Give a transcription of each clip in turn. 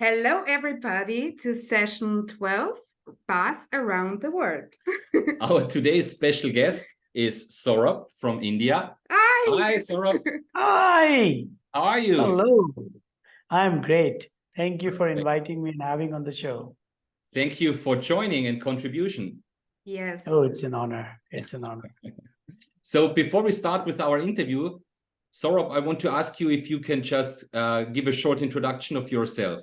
Hello, everybody, to session 12, Bars Around the World. Our today's special guest is Saurab from India. Hi! Hi, Saurab. Hi, How are you? hello. I'm great. Thank you for Perfect. inviting me and having on the show. Thank you for joining and contribution. Yes. Oh, it's an honor. It's an honor. So before we start with our interview, Saurab, I want to ask you if you can just give a short introduction of yourself.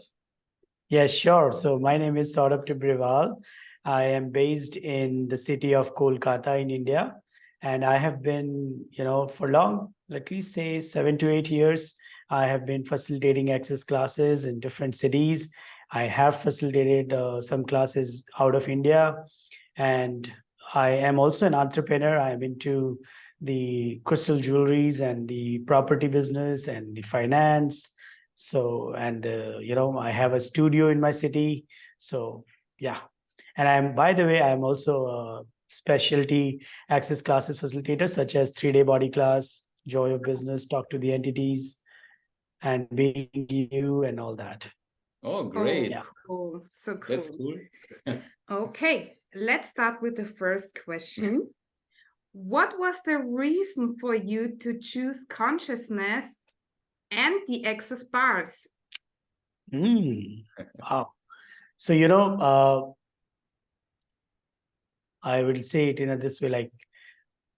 Yes, sure. So my name is Saurab Tibrewall. I am based in the city of Kolkata in India. And I have been, for long, at least say 7 to 8 years, I have been facilitating access classes in different cities. I have facilitated some classes out of India. And I am also an entrepreneur. I'm into the crystal jewelries and the property business and the finance. So, and I have a studio in my city. So, yeah. And by the way, I'm also a specialty access classes facilitator, such as 3-day body class, joy of business, talk to the entities, and being you, and all that. Oh, great. Yeah. Cool. So cool. That's cool. Okay, let's start with the first question. What was the reason for you to choose consciousness and the access bars? Wow. So, I will say it in this way, like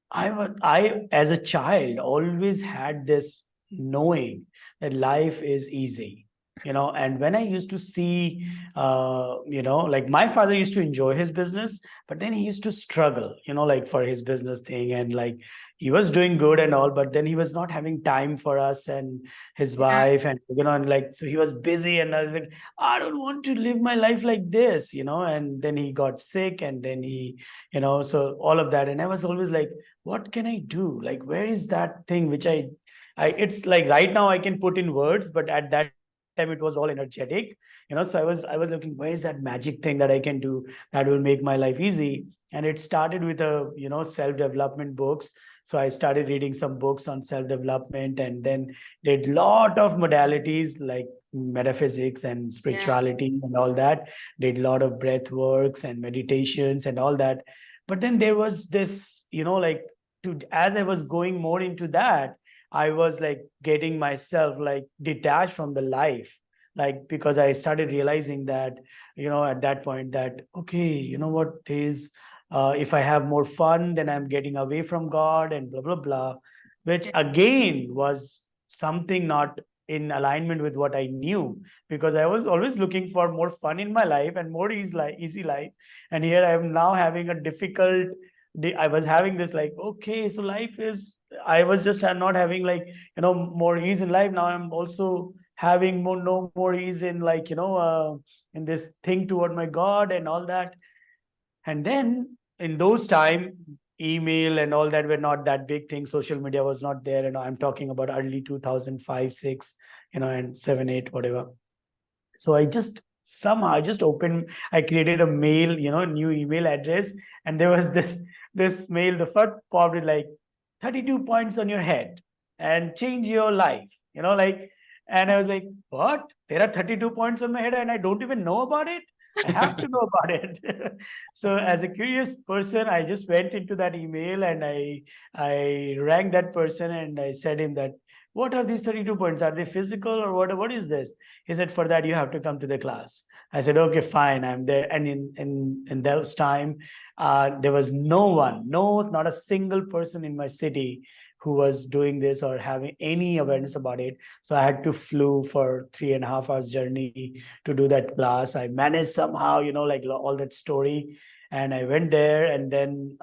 I as a child always had this knowing that life is easy, and when I used to see, like my father used to enjoy his business, but then he used to struggle, like for his business thing, and like he was doing good and all, but then he was not having time for us and his wife, and and like, so he was busy, and I was like, I don't want to live my life like this, and then he got sick, and then he, so all of that, and I was always like, what can I do? Like, where is that thing which it's like right now I can put in words, but at that time it was all energetic, so I was looking, where is that magic thing that I can do that will make my life easy? And it started with self-development books. So I started reading some books on self-development, and then did lot of modalities like metaphysics and spirituality and all that. Did a lot of breath works and meditations and all that. But then there was this, like, as I was going more into that, I was like getting myself like detached from the life, like, because I started realizing that, at that point, that okay, what is, if I have more fun, then I'm getting away from God and blah blah blah, which again was something not in alignment with what I knew, because I was always looking for more fun in my life and more easy life. And here I am now having a difficult, I was having this like, okay, so life is, I was just not having like, more ease in life. Now I'm also having no more ease in like, in this thing toward my God and all that. And then in those time, email and all that were not that big thing. Social media was not there. And I'm talking about early 2005, 6, and 7, 8, whatever. So I just somehow I just opened, I created a mail, new email address. And there was this mail, the first popped like 32 points on your head and change your life, like, and I was like, what? There are 32 points on my head and I don't even know about it. I have to know about it. So as a curious person, I just went into that email and I rang that person and I said him that, what are these 32 points? Are they physical or what is this? He said, for that, you have to come to the class. I said, okay, fine, I'm there. And in those time, there was not a single person in my city who was doing this or having any awareness about it. So I had to flew for 3.5 hours journey to do that class. I managed somehow, like all that story. And I went there, and then,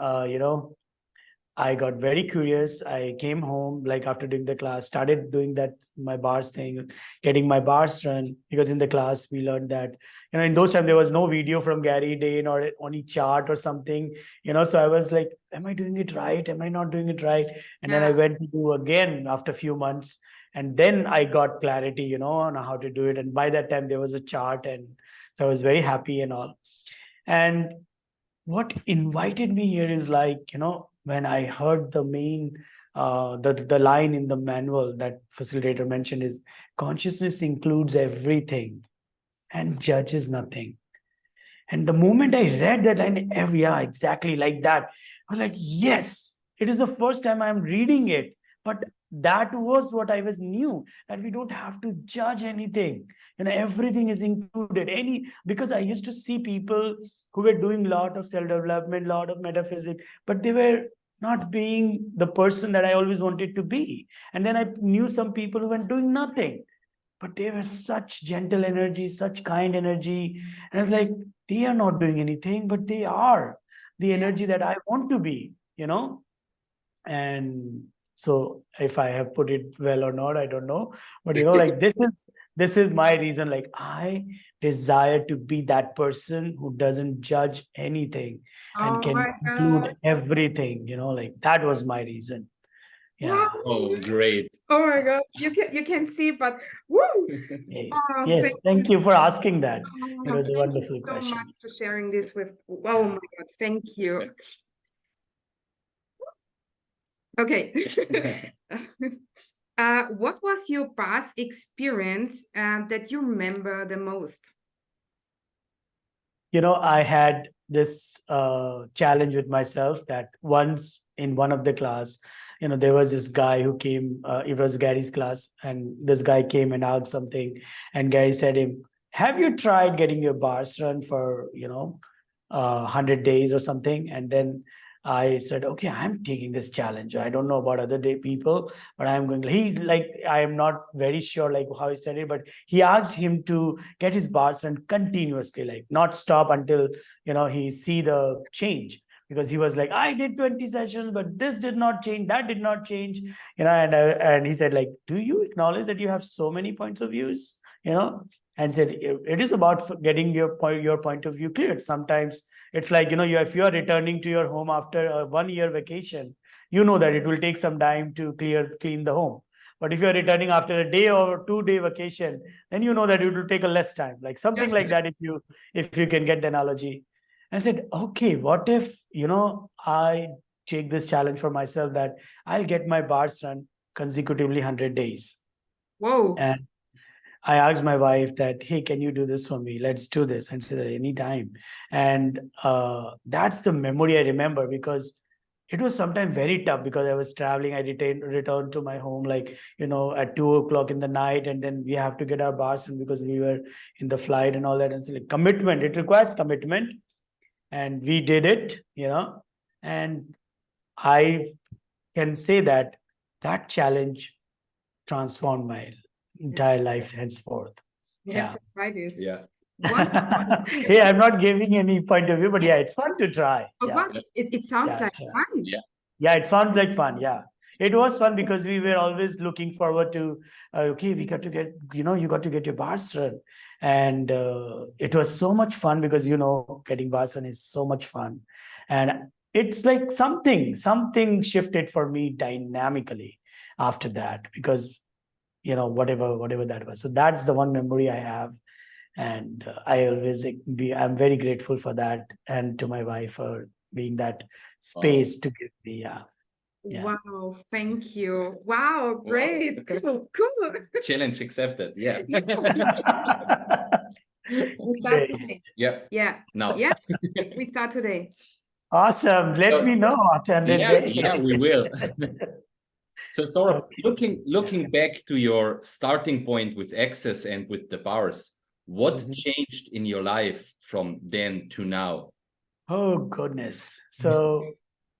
I got very curious. I came home, like after doing the class, started doing that, my bars thing, getting my bars run, because in the class we learned that, in those times there was no video from Gary Dane or any chart or something, so I was like, am I doing it right? Am I not doing it right? And then I went to do again after a few months. And then I got clarity, on how to do it. And by that time there was a chart. And so I was very happy and all. And what invited me here is like, when I heard the main, the line in the manual that facilitator mentioned is, consciousness includes everything. and judges nothing. And the moment I read that line, yeah, exactly like that, I was like, yes, it is the first time I'm reading it. But that was what I was knew, that we don't have to judge anything. Everything is included. Because I used to see people who were doing a lot of self-development, a lot of metaphysics, but they were not being the person that I always wanted to be. And then I knew some people who were doing nothing, but they were such gentle energy, such kind energy. And it's like, they are not doing anything, but they are the energy that I want to be. And so if I have put it well or not, I don't know. But like this is my reason. Like, I desire to be that person who doesn't judge anything and Oh can my God. include everything. Like that was my reason. Yeah. Oh, great. Oh my God. You can see, but woo! Oh, Yes, thank you for asking that. It was a thank you wonderful so question. much for sharing this with. Oh Yeah. my God, thank you. Okay. What was your past experience that you remember the most? I had this challenge with myself that once in one of the class, there was this guy who came, it was Gary's class, and this guy came and asked something, and Gary said him, have you tried getting your bars run for, 100 days or something? And then I said, okay, I'm taking this challenge. I don't know about other day people, but I'm going to, I am not very sure like how he said it, but he asked him to get his bars run continuously, like not stop until, he see the change. Because he was like, I did 20 sessions, but this did not change, that did not change, and he said, like, do you acknowledge that you have so many points of views, and said, it is about getting your point of view cleared. Sometimes it's like, if you are returning to your home after a 1 year vacation, you know that it will take some time to clean the home. But if you're returning after a day or 2 day vacation, then you know that it will take a less time, like something like that, if you can get the analogy. And I said, okay, what if, I take this challenge for myself that I'll get my bars run consecutively 100 days. Whoa. And I asked my wife that, hey, can you do this for me? Let's do this. And she said, anytime. And that's the memory I remember, because it was sometimes very tough because I was traveling. I returned to my home like, at 2 o'clock in the night. And then we have to get our bars in because we were in the flight and all that. And so like, commitment, it requires commitment. And we did it, and I can say that that challenge transformed my entire life henceforth. You have to try this. Yeah. Hey, I'm not giving any point of view, but yeah, it's fun to try. Oh Yeah. God, it sounds like fun. Yeah, it sounds like fun. Yeah. It was fun because we were always looking forward to, okay, we got to get, you got to get your bars run. And it was so much fun because, getting bars run is so much fun. And it's like something shifted for me dynamically after that, because, whatever that was. So that's the one memory I have. And I'm very grateful for that. And to my wife for being that space to give me. Yeah. Wow, thank you. Wow, great. Cool. Challenge accepted. Yeah. We start today. Yeah. Yeah. Now. Yeah. We start today. Awesome. Let me know after 100 days. Yeah, we will. So Saurabh, looking back to your starting point with Access and with the bars, what changed in your life from then to now? Oh, goodness. So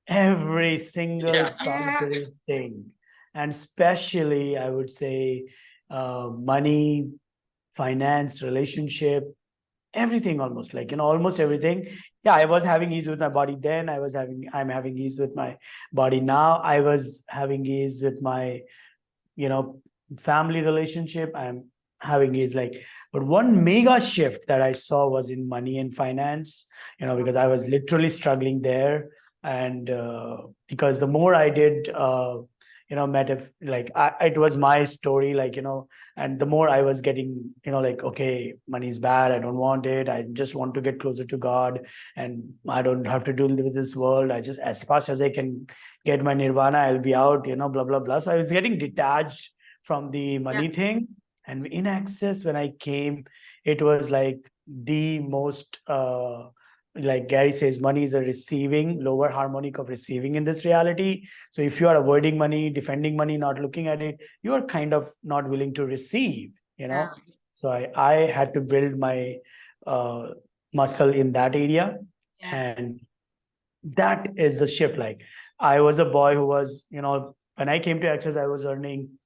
every single solitary thing, and especially, I would say, money, finance, relationship, everything almost, like, almost everything. Yeah, I was having ease with my body then. I'm having ease with my body now. I was having ease with my, family relationship. I'm having ease, like, but one mega shift that I saw was in money and finance, because I was literally struggling there. And because the more I did, it was my story, like, and the more I was getting, like, okay, money is bad, I don't want it, I just want to get closer to God, and I don't have to deal with this world, I just, as fast as I can get my nirvana, I'll be out, blah blah blah. So I was getting detached from the money thing, And in Access, when I came, it was like the most, like Gary says, money is a receiving, lower harmonic of receiving in this reality. So if you are avoiding money, defending money, not looking at it, you are kind of not willing to receive, you know. So I had to build my muscle in that area. And that is the shift. Like, I was a boy who was, when I came to Access, I was earning,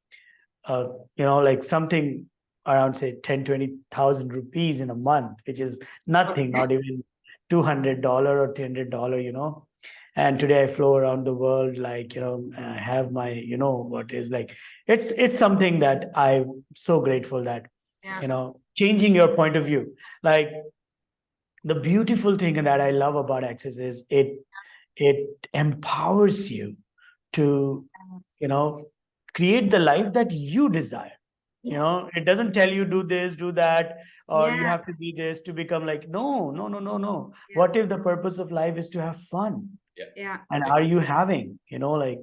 like something around, say, 10, 20,000 rupees in a month, which is nothing, not even $200 or $300. And today I flow around the world, like, I have my, what is like, it's something that I'm so grateful that, changing your point of view. Like, the beautiful thing that I love about Access is it empowers you to, create the life that you desire. It doesn't tell you do this, do that, or you have to be this to become like, no, no, no, no, no. What if the purpose of life is to have fun? And are you having, like,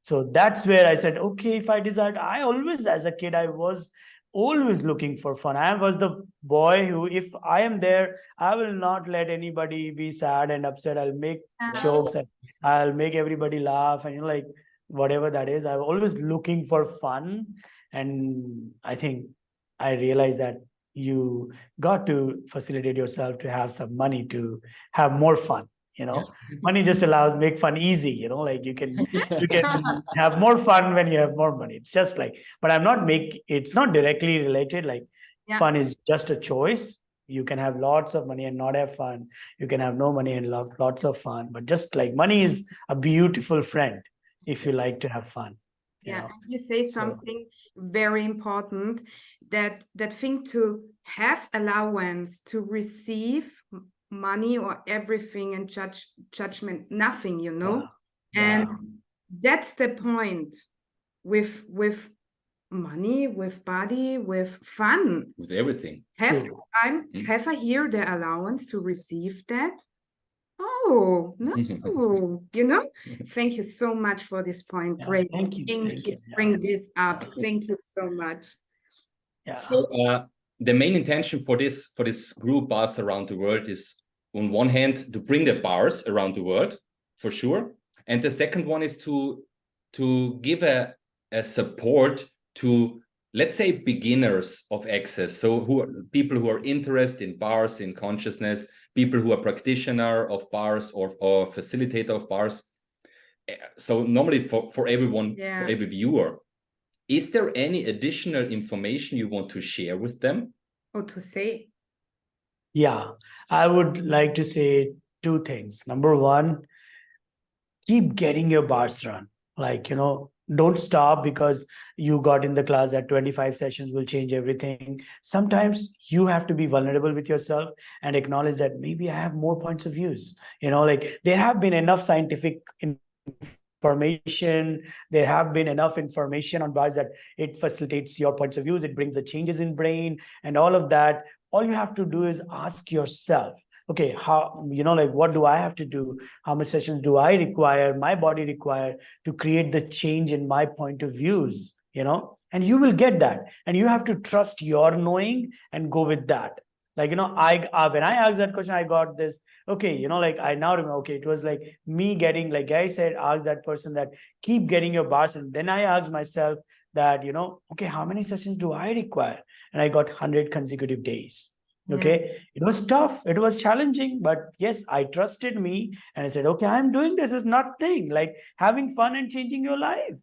so that's where I said, okay, if I decide, I always, as a kid, I was always looking for fun. I was the boy who, if I am there, I will not let anybody be sad and upset. I'll make jokes and I'll make everybody laugh, and like, whatever that is, I'm always looking for fun. And I think I realized that you got to facilitate yourself to have some money to have more fun. Money just allows make fun easy. Like, you can have more fun when you have more money. It's just like, but it's not directly related. Like, fun is just a choice. You can have lots of money and not have fun. You can have no money and love lots of fun. But just like, money is a beautiful friend if you like to have fun. And you say something very important, that thing to have allowance to receive money or everything and judgment, nothing, and that's the point with money, with body, with fun, with everything. Have I here the allowance to receive that? Oh, no, thank you so much for this point. Great. Thank you. Bring this up. Thank you so much. So the main intention for this group, Bars Around the World, is on one hand to bring the bars around the world, for sure. And the second one is to give a support to, let's say, beginners of Access. So people who are interested in bars, in consciousness, people who are practitioner of bars or facilitator of bars. So normally for everyone, for every viewer, is there any additional information you want to share with them? Or to say? Yeah, I would like to say two things. Number one, keep getting your bars run. Like, don't stop because you got in the class that 25 sessions will change everything. Sometimes you have to be vulnerable with yourself and acknowledge that maybe I have more points of views. Like, there have been enough scientific information. There have been enough information on bars that it facilitates your points of views. It brings the changes in brain and all of that. All you have to do is ask yourself, okay, how, like, what do I have to do? How much sessions do I require, my body require to create the change in my point of views, and you will get that. And you have to trust your knowing and go with that. Like, when I asked that question, I got this, okay, like, I now remember, okay, it was like me getting, like I said, ask that person that keep getting your bars. And then I asked myself that, okay, how many sessions do I require? And I got 100 consecutive days. Okay, it was tough, it was challenging, but yes, I trusted me and I said, okay, I'm doing this. Is nothing like having fun and changing your life,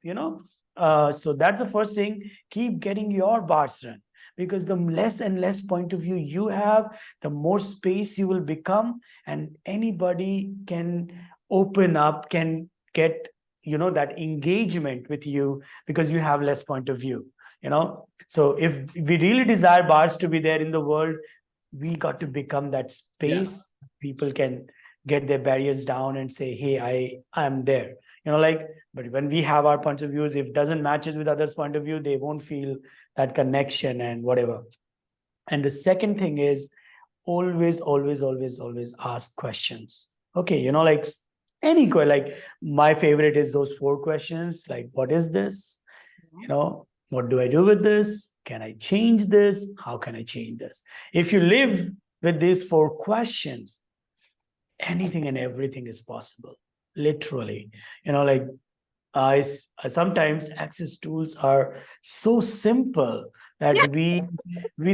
so that's the first thing. Keep getting your bars run, because the less and less point of view you have, the more space you will become, and anybody can open up, can get that engagement with you because you have less point of view. So if we really desire bars to be there in the world, we got to become that space. People can get their barriers down and say, hey, I'm there, but when we have our points of views, if it doesn't matches with others' point of view, they won't feel that connection and whatever. And the second thing is always ask questions. Okay, like any question, like my favorite is those 4 questions, like, what is this? What do I do with this? Can I change this? How can I change this? If you live with these 4 questions, anything and everything is possible. Literally, like I sometimes access tools are so simple that we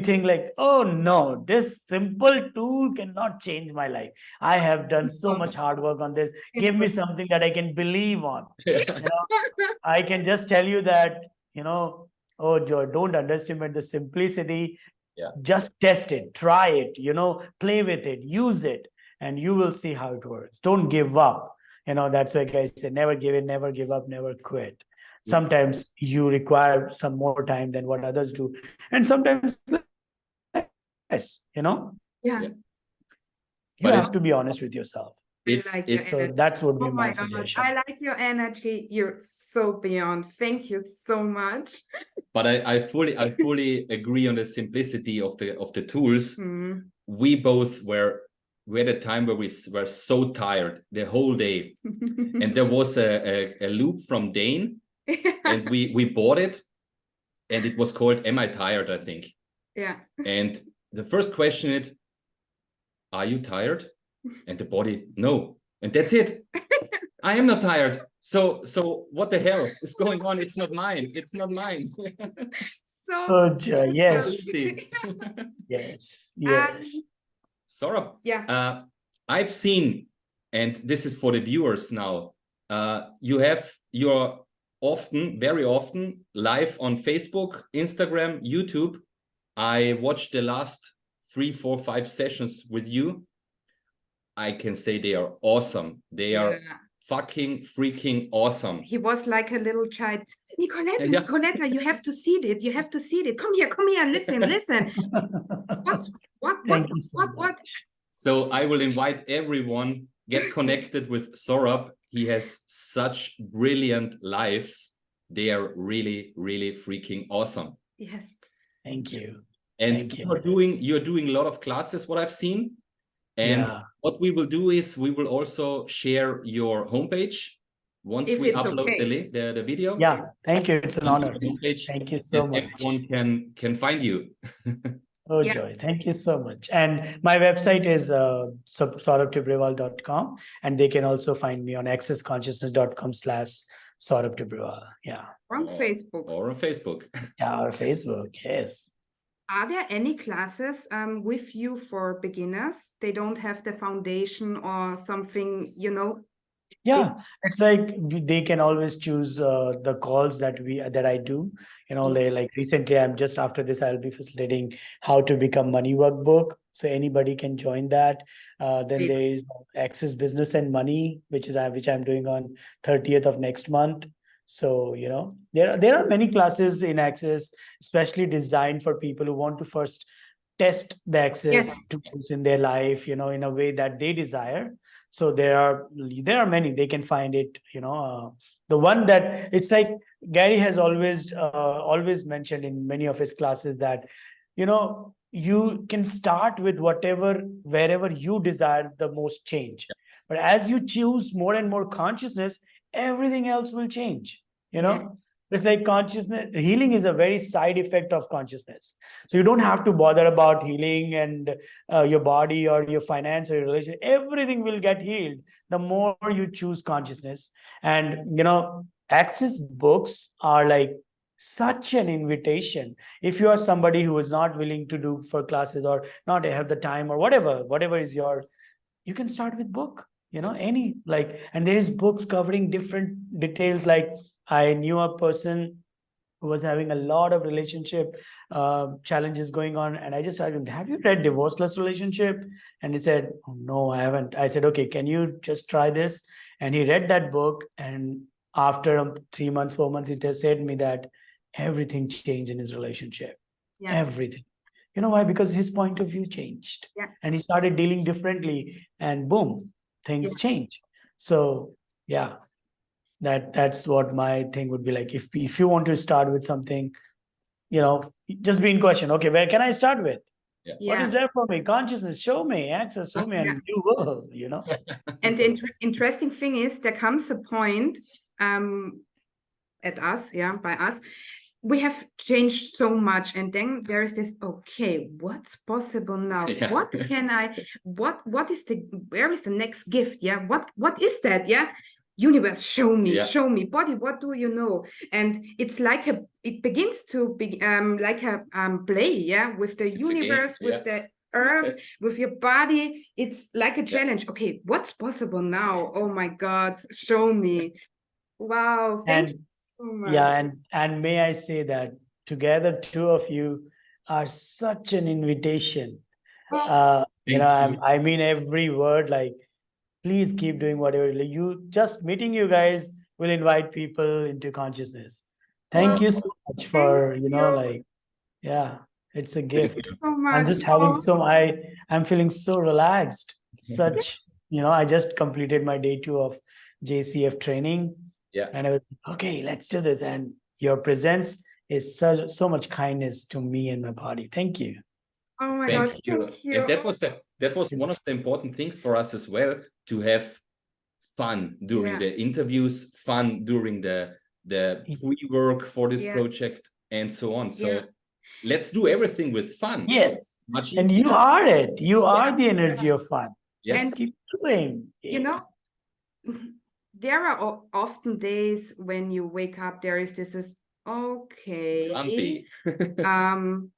think like, oh no, this simple tool cannot change my life. I have done so much hard work on this. Give me something that I can believe on. I can just tell you that, oh Joy, don't underestimate the simplicity. Yeah. Just test it, try it, play with it, use it, and you will see how it works. Don't give up. That's why guys say never give in, never give up, never quit. Sometimes you require some more time than what others do, and sometimes less, Yeah. You have to be honest with yourself. So that's what be my God, suggestion. I like your energy. You're so beyond. Thank you so much. But I fully agree on the simplicity of the tools. We both we had a time where we were so tired the whole day. And there was a loop from Dane, and we bought it, and it was called Am I Tired, I think. Yeah. And the first question is, are you tired? And the body, no. And that's it. I am not tired. So what the hell is going on? It's not mine. It's not mine. Yes. Yes. Saurab, yeah. I've seen, and this is for the viewers now, you're very often live on Facebook, Instagram, YouTube. I watched the last 3, 4, 5 sessions with you. I can say they are awesome. They are fucking freaking awesome. He was like a little child. Nicoletta, you have to see it. You have to see it. Come here, listen. What? So I will invite everyone, get connected with Saurab. He has such brilliant lives. They are really, really freaking awesome. Yes. Thank you. And you're doing a lot of classes, what I've seen. And what we will do is we will also share your homepage once we upload the video. Yeah, thank you. It's an honor. Thank you so much. Everyone can find you. Oh, Joy, thank you so much. And my website is saurabtibrewall.com, and they can also find me on accessconsciousness.com/Saurab Tibrewall. Yeah. On Facebook. Or on Facebook. Yeah, or Facebook, yes. Are there any classes with you for beginners? They don't have the foundation or something, Yeah, it's like they can always choose the calls that I do. Like recently, I'm just after this, I'll be facilitating how to become money workbook. So anybody can join that. Then there is Access Business and Money, which I'm doing on 30th of next month. So, there are many classes in Access, especially designed for people who want to first test the Access tools in their life, in a way that they desire. So there are many. They can find it, the one that it's like Gary has always mentioned in many of his classes that, you can start with wherever you desire the most change. But as you choose more and more consciousness, everything else will change. It's like consciousness. Healing is a very side effect of consciousness. So you don't have to bother about healing and your body or your finance or your relationship. Everything will get healed the more you choose consciousness. And, Access books are like such an invitation. If you are somebody who is not willing to do for classes or not have the time or whatever is you can start with book, and there is books covering different details. Like I knew a person who was having a lot of relationship challenges going on. And I just asked him, have you read Divorceless Relationship? And he said, oh, no, I haven't. I said, okay, can you just try this? And he read that book. And after 3 months, 4 months, he said to me that everything changed in his relationship. Yeah. Everything. You know why? Because his point of view changed. Yeah. And he started dealing differently. And boom, things change. So, yeah. That's what my thing would be like. If you want to start with something, just be in question. Okay, where can I start with? Yeah. What is there for me? Consciousness, show me. Access, show me, and you will, And the interesting thing is, there comes a point by us, we have changed so much, and then there is this, okay, what's possible now? Yeah. What can I, what is the, where is the next gift? Yeah, what is that? Yeah, universe, show me, Yeah. show me, body, what do you know? And it's like it begins to be like a play, yeah, with the It's a game, universe, with yeah. the earth, with your body. It's like a challenge. Okay, what's possible now? Oh my God, show me. Wow, thank you so much. Yeah, and may I say that together, two of you are such an invitation. Thank you. I mean every word, like, please keep doing whatever you just meeting you guys will invite people into consciousness. Thank Wow, you so much thank for, you. like, yeah, it's a Thank gift. you. So I'm much. just having I'm feeling so relaxed. Such, I just completed my day 2 of JCF training. Yeah. And I was okay, let's do this. And your presence is so much kindness to me and my body. Thank you. Oh my Thank God, you. thank you. And that was one of the important things for us as well, to have fun during Yeah. the interviews, fun during the pre-work for this Yeah. project, and so on. So Yeah. let's do everything with fun. Yes. Much And easier. you are it. You are the energy of fun. Yes. Just keep doing. You know, there are often days when you wake up, there is this okay. Grumpy.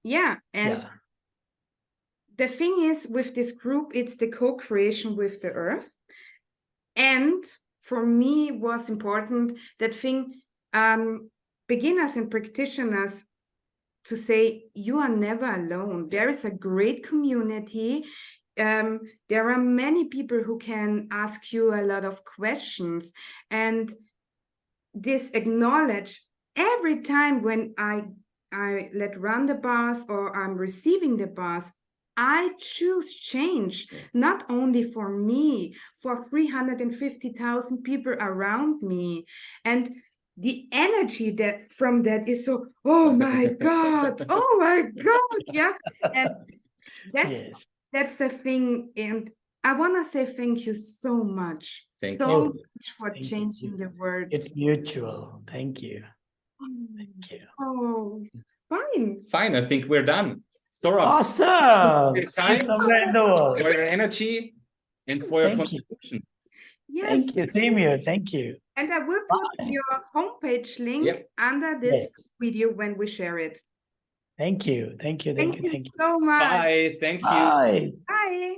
Yeah. And Yeah. the thing is, with this group, it's the co-creation with the earth. And for me was important that thing, beginners and practitioners, to say you are never alone. There is a great community. There are many people who can ask you a lot of questions, and this acknowledge every time when I let run the bus or I'm receiving the bus, I choose change, not only for me, for 350,000 people around me. And the energy that from that is so, oh my God, yeah. And Yes. that's the thing. And I want to say thank you so much. Thank so you. much for Thank you. changing the world. It's mutual. Thank you. Thank you. Oh, fine. Fine, I think we're done. Saurab, Awesome. this Thank you time, somewhere in the world. for your energy and for your Thank you. contribution. Yes. Thank you. Same here. Thank you. And I will put Bye. your homepage link Yep. under this Yes. video when we share it. Thank you. Thank you. Thank Thank you. you Thank you. so much. Bye. Thank you. Bye. Bye.